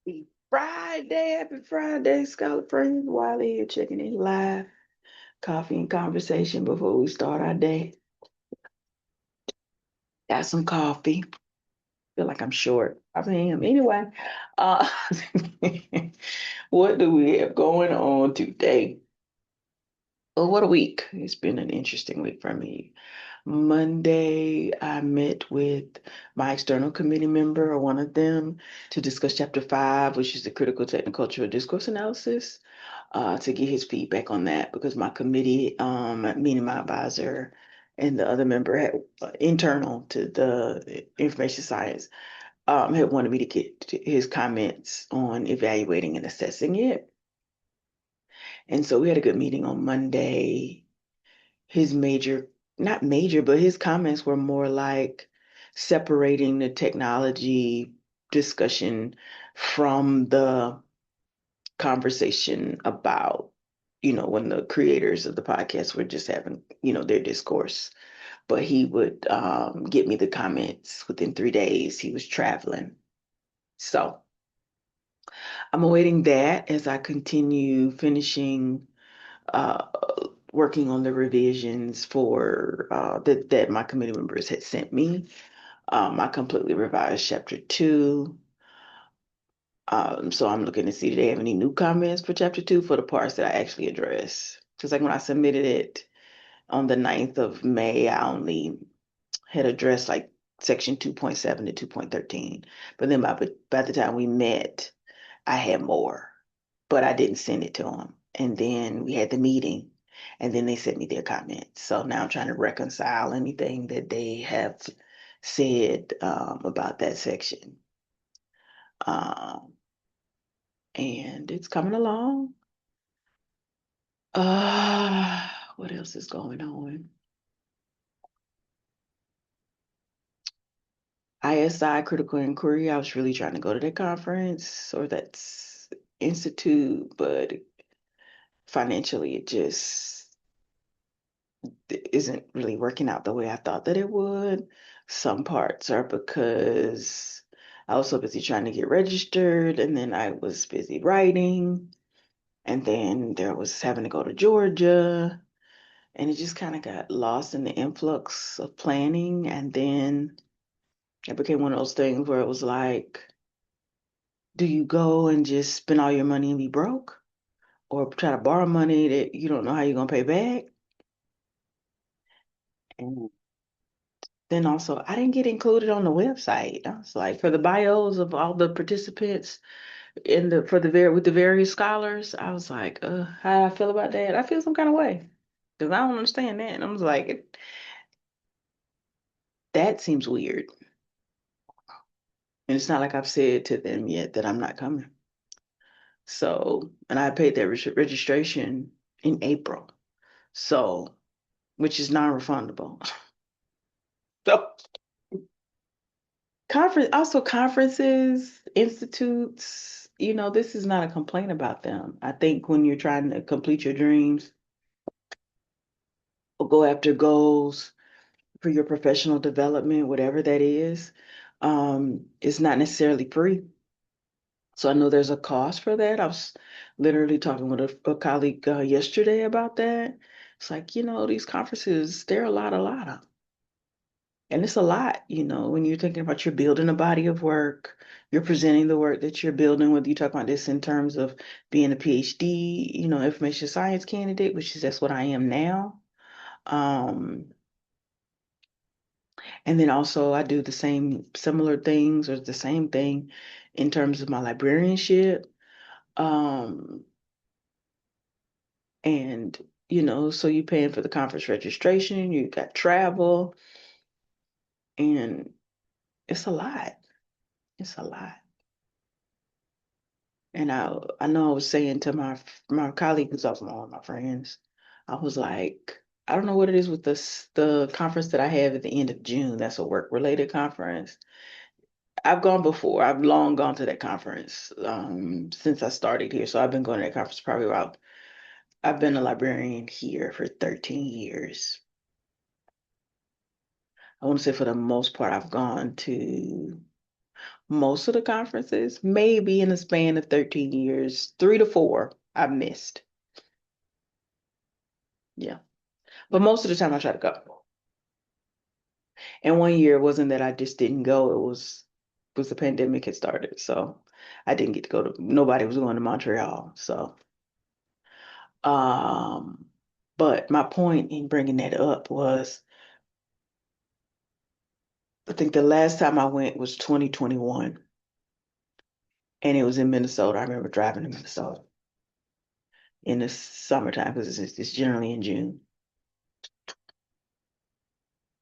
Happy Friday, Scholar Friends. Wiley here checking in live. Coffee and conversation before we start our day. Got some coffee. Feel like I'm short. I am. Anyway, uh, what do we have going on today? Well, what a week. It's been an interesting week for me. Monday, I met with my external committee member, or one of them, to discuss chapter 5, which is the critical technocultural discourse analysis, to get his feedback on that because my committee, meaning my advisor and the other member had internal to the information science, had wanted me to get his comments on evaluating and assessing it. And so we had a good meeting on Monday. His major, not major, but his comments were more like separating the technology discussion from the conversation about, when the creators of the podcast were just having, their discourse. But he would get me the comments within 3 days. He was traveling. So I'm awaiting that as I continue finishing uh, working on the revisions for that my committee members had sent me. I completely revised chapter 2. So I'm looking to see if they have any new comments for chapter 2 for the parts that I actually address. Because like when I submitted it on the 9th of May, I only had addressed like section 2.7 to 2.13. But then by the time we met, I had more, but I didn't send it to them. And then we had the meeting, and then they sent me their comments. So now I'm trying to reconcile anything that they have said about that section. Um, and it's coming along. What else is going on? ISI Critical Inquiry. I was really trying to go to that conference or that institute, but financially it just isn't really working out the way I thought that it would. Some parts are because I was so busy trying to get registered, and then I was busy writing, and then there was having to go to Georgia, and it just kind of got lost in the influx of planning. And then it became one of those things where it was like, do you go and just spend all your money and be broke? Or try to borrow money that you don't know how you're gonna pay back? And then also, I didn't get included on the website. I was like, for the bios of all the participants in the for the with the various scholars, I was like, how I feel about that? I feel some kind of way because I don't understand that. And I was like, that seems weird. And it's not like I've said to them yet that I'm not coming. So, and I paid that registration in April, so which is non-refundable. So conferences, institutes, this is not a complaint about them. I think when you're trying to complete your dreams or go after goals for your professional development, whatever that is, it's not necessarily free. So I know there's a cost for that. I was literally talking with a colleague yesterday about that. It's like, these conferences, they're a lot of. And it's a lot, when you're thinking about you're building a body of work, you're presenting the work that you're building, whether you talk about this in terms of being a PhD, information science candidate, which is that's what I am now. Um, and then also I do the same similar things or the same thing in terms of my librarianship. Um, and so you're paying for the conference registration, you got travel, and it's a lot. It's a lot. And I know I was saying to my colleague who's also one of my friends, I was like, I don't know what it is with the conference that I have at the end of June. That's a work related conference. I've gone before. I've long gone to that conference since I started here. So I've been going to that conference probably about. I've been a librarian here for 13 years. I want to say for the most part, I've gone to most of the conferences, maybe in the span of 13 years, 3 to 4 I've missed. Yeah. But most of the time I try to go. And one year it wasn't that I just didn't go, it was the pandemic had started. So I didn't get to go to nobody was going to Montreal. So um but my point in bringing that up was I think the last time I went was 2021 and it was in Minnesota. I remember driving to Minnesota in the summertime because it's generally in June.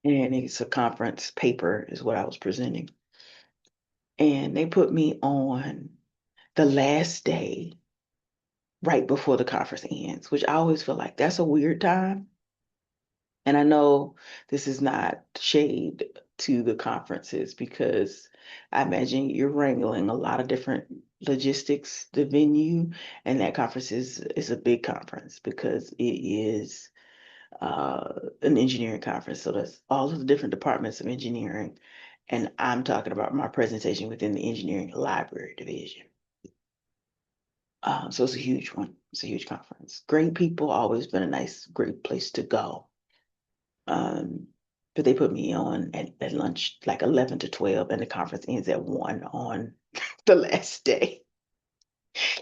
And it's a conference paper is what I was presenting. And they put me on the last day right before the conference ends, which I always feel like that's a weird time. And I know this is not shade to the conferences because I imagine you're wrangling a lot of different logistics, the venue, and that conference is a big conference because it is an engineering conference. So that's all of the different departments of engineering. And I'm talking about my presentation within the engineering library division. So it's a huge one. It's a huge conference. Great people, always been a nice, great place to go. Um, but they put me on at lunch like 11 to 12, and the conference ends at 1 on the last day.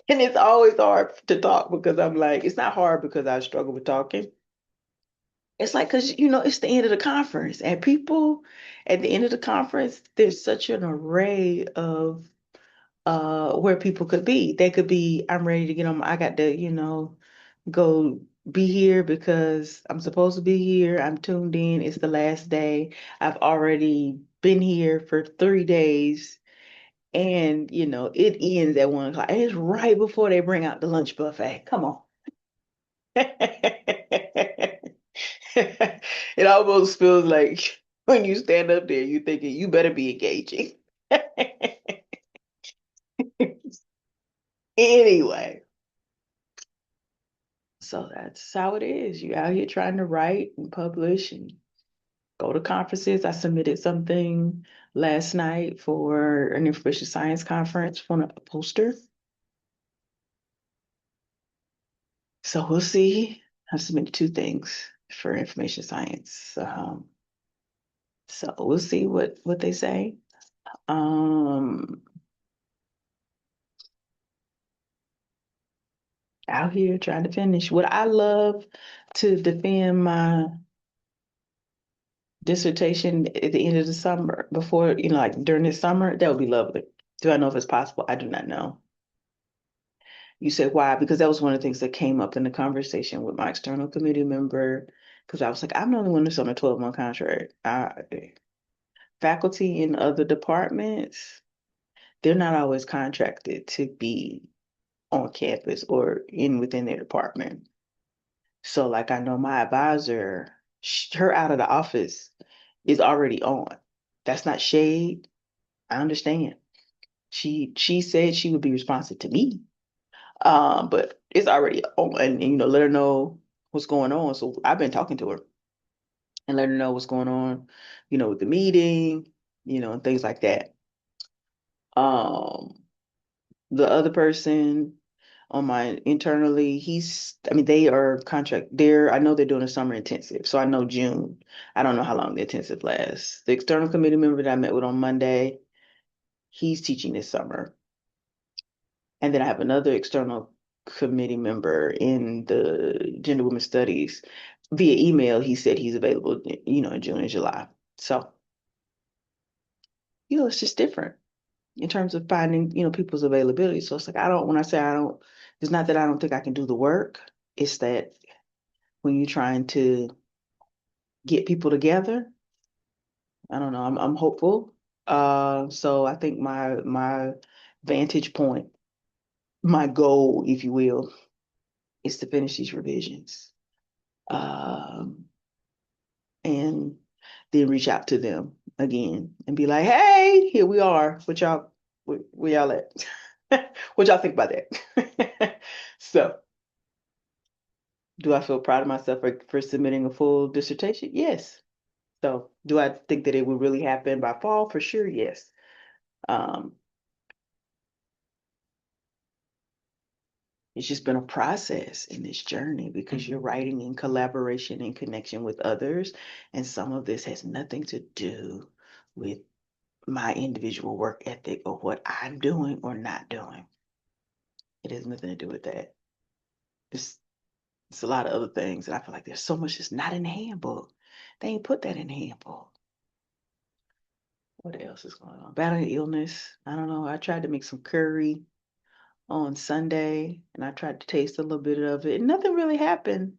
And it's always hard to talk because I'm like, it's not hard because I struggle with talking. It's like, because, it's the end of the conference, and people at the end of the conference, there's such an array of where people could be. They could be, I'm ready to get on, I got to, go be here because I'm supposed to be here. I'm tuned in. It's the last day. I've already been here for 3 days. And, it ends at 1 o'clock. And it's right before they bring out the lunch buffet. Come on. It almost feels like when you stand up there, you're thinking you better be engaging. Anyway, so that's how it is. You out here trying to write and publish and go to conferences. I submitted something last night for an information science conference for a poster. So we'll see. I submitted 2 things for information science. So we'll see what they say. Um, Out here trying to finish. Would I love to defend my dissertation at the end of the summer before, like during the summer? That would be lovely. Do I know if it's possible? I do not know. You said why? Because that was one of the things that came up in the conversation with my external committee member. Because I was like, I'm the only one that's on a 12-month contract. Faculty in other departments, they're not always contracted to be on campus or in within their department. So, like, I know my advisor, her out of the office is already on. That's not shade. I understand. She said she would be responsive to me. But it's already on, and let her know what's going on. So I've been talking to her and let her know what's going on, with the meeting, and things like that. Um, the other person on my internally, I mean, they are I know they're doing a summer intensive, so I know June. I don't know how long the intensive lasts. The external committee member that I met with on Monday, he's teaching this summer. And then I have another external committee member in the gender women studies. Via email, he said he's available, in June and July. So, it's just different in terms of finding, people's availability. So it's like when I say I don't, it's not that I don't think I can do the work. It's that when you're trying to get people together, I don't know, I'm hopeful. So I think my vantage point, my goal, if you will, is to finish these revisions. Um, and then reach out to them again and be like, hey, here we are. Where y'all at? What y'all think about that? So, do I feel proud of myself for submitting a full dissertation? Yes. So, do I think that it will really happen by fall? For sure, yes. Um, it's just been a process in this journey because you're writing in collaboration and connection with others. And some of this has nothing to do with my individual work ethic or what I'm doing or not doing. It has nothing to do with that. It's a lot of other things. And I feel like there's so much that's not in the handbook. They ain't put that in the handbook. What else is going on? Battling illness. I don't know. I tried to make some curry on Sunday and I tried to taste a little bit of it. And nothing really happened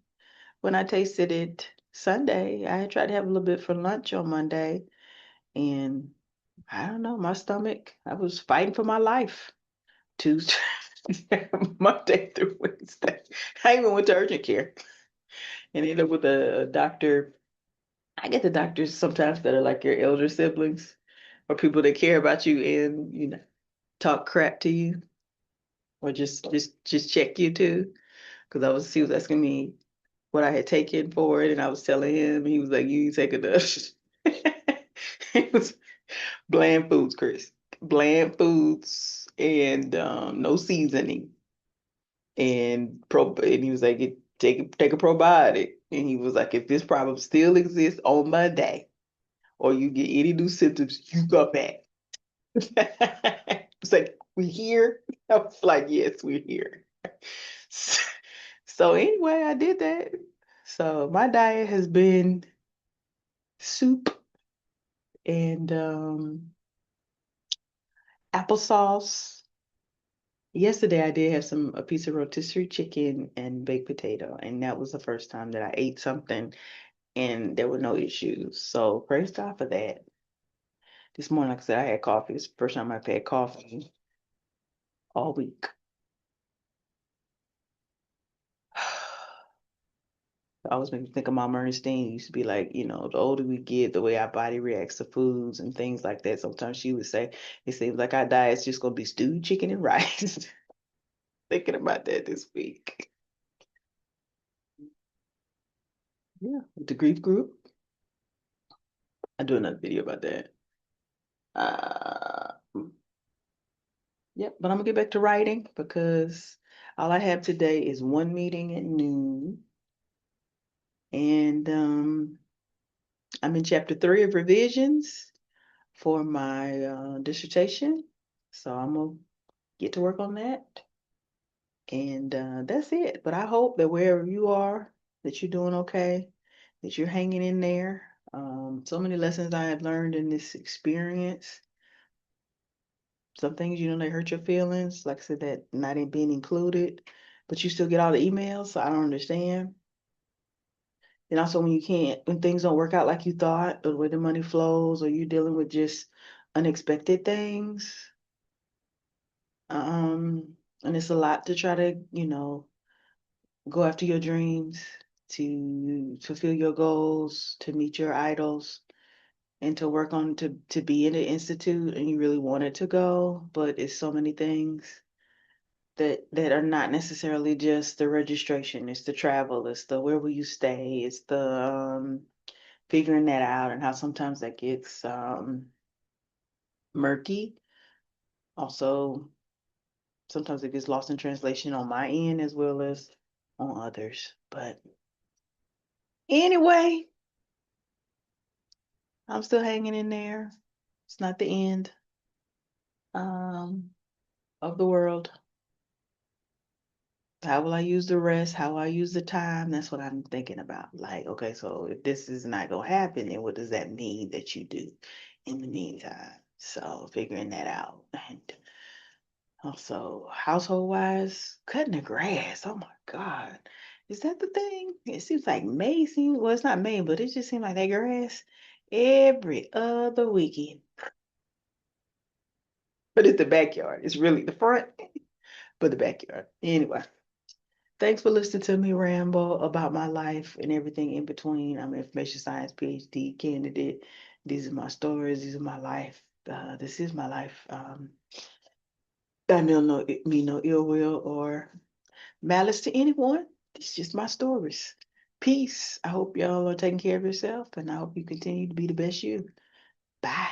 when I tasted it Sunday. I had tried to have a little bit for lunch on Monday. And I don't know, my stomach, I was fighting for my life Tuesday, Monday through Wednesday. I even went to urgent care and ended up with a doctor. I get the doctors sometimes that are like your elder siblings or people that care about you and talk crap to you or just check you too. Because he was asking me what I had taken for it, and I was telling him, he was like, "You ain't taking enough." It was bland foods, Chris. Bland foods and no seasoning. And he was like, take a probiotic. And he was like, if this problem still exists on Monday, or you get any new symptoms, you go back. It's like, we here? I was like, yes, we're here. So anyway, I did that. So my diet has been soup and applesauce. Yesterday I did have a piece of rotisserie chicken and baked potato, and that was the first time that I ate something and there were no issues. So praise God for that. This morning, like I said, I had coffee. It's the first time I've had coffee all week. I always make me think of Mom Ernestine. Used to be like, the older we get, the way our body reacts to foods and things like that. Sometimes she would say, it seems like our diet's just gonna be stewed chicken and rice. Thinking about that this week. Yeah, with the grief group. I'll do another video about that. Uh, yep, but I'm gonna get back to writing because all I have today is one meeting at noon. And I'm in chapter 3 of revisions for my dissertation. So I'm gonna get to work on that. And that's it. But I hope that wherever you are, that you're doing okay, that you're hanging in there. So many lessons I have learned in this experience. Some things, they hurt your feelings, like I said, that not in being included, but you still get all the emails, so I don't understand. And also when things don't work out like you thought, or the way the money flows, or you're dealing with just unexpected things. And it's a lot to try to, go after your dreams, to fulfill your goals, to meet your idols, and to work on to be in the institute and you really wanted to go, but it's so many things that are not necessarily just the registration. It's the travel, it's the where will you stay, it's the figuring that out and how sometimes that gets murky. Also, sometimes it gets lost in translation on my end as well as on others. But anyway, I'm still hanging in there. It's not the end um, of the world. How will I use the rest? How will I use the time? That's what I'm thinking about. Like, okay, so if this is not gonna happen, then what does that mean that you do in the meantime? So figuring that out. And also, household wise, cutting the grass. Oh my God. Is that the thing? It seems like May seems, well, it's not May, but it just seems like that grass every other weekend. But it's the backyard. It's really the front, but the backyard. Anyway, thanks for listening to me ramble about my life and everything in between. I'm an information science PhD candidate. These are my stories. These are my life. This is my life. I mean no ill will or malice to anyone. It's just my stories. Peace. I hope y'all are taking care of yourself and I hope you continue to be the best you. Bye.